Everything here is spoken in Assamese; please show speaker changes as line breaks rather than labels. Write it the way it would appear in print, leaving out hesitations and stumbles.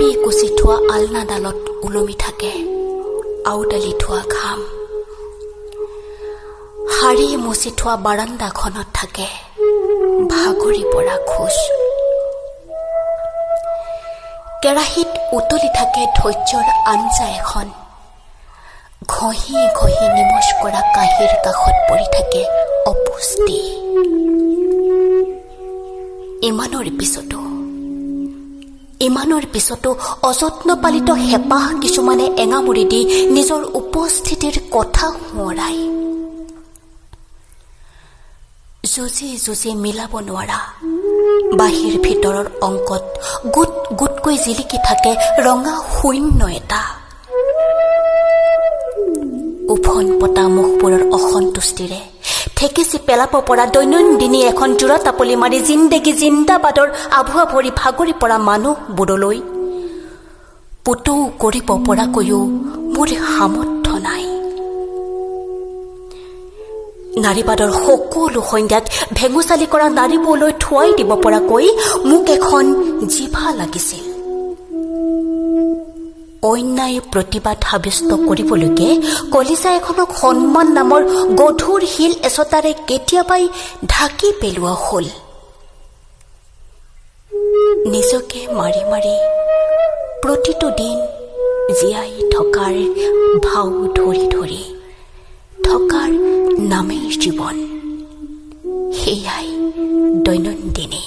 টিপি কুচি থোৱা আলনাডালত ওলমি থাকে আউডালি থোৱা ঘাম। শাৰী মচি থোৱা বাৰাণ্ডাখনত থাকে ভাগৰি পৰা খোজ। কেৰাহীত উতলি থাকে ধৈৰ্যৰ আঞ্জা এখন। ঘঁহি ঘঁহি নিমজ কৰা কাঁহীৰ কাষত পৰি থাকে অপুষ্টি। ইমানৰ পিছতো অযত্ন পালিত হেঁপাহ কিছুমানে এঙামুৰি দি নিজৰ উপস্থিতিৰ কথা সোঁৱৰাই। যুঁজি মিলাব নোৱাৰা বাহিৰ ভিতৰৰ অংকত গোট গোটকৈ জিলিকি থাকে ৰঙা শূন্য এটা। উফন পতা মুখবোৰৰ অসন্তুষ্টিৰে ঠেকেচি পেলাব পৰা দৈনন্দিনী এখন জোৰা তাপলি মাৰি জিন্দেগী জিন্দাবাদৰ আভুৱা ভৰি ভাগৰি পৰা মানুহবোৰলৈ পুতৌ কৰিব পৰাকৈও মোৰ সামৰ্থ্য নাই। নাৰীবাদৰ সকলো সন্ধ্যাত ভেঙুচালি কৰা নাৰীবোৰলৈ থুৱাই দিব পৰাকৈ মোক এখন জিভা লাগিছিল। অন্যায় প্ৰতিবাদ সাব্যস্ত কৰিবলৈকে কলিজা এখনক সন্মান নামৰ গধুৰ শিল এচটাৰে কেতিয়াবাই ঢাকি পেলোৱা হ'ল। নিজকে মাৰি মাৰি প্ৰতিটো দিন জীয়াই থকাৰ ভাও ধৰি ধৰি থকাৰ নামেই জীৱন। সেয়াই দৈনন্দিনী।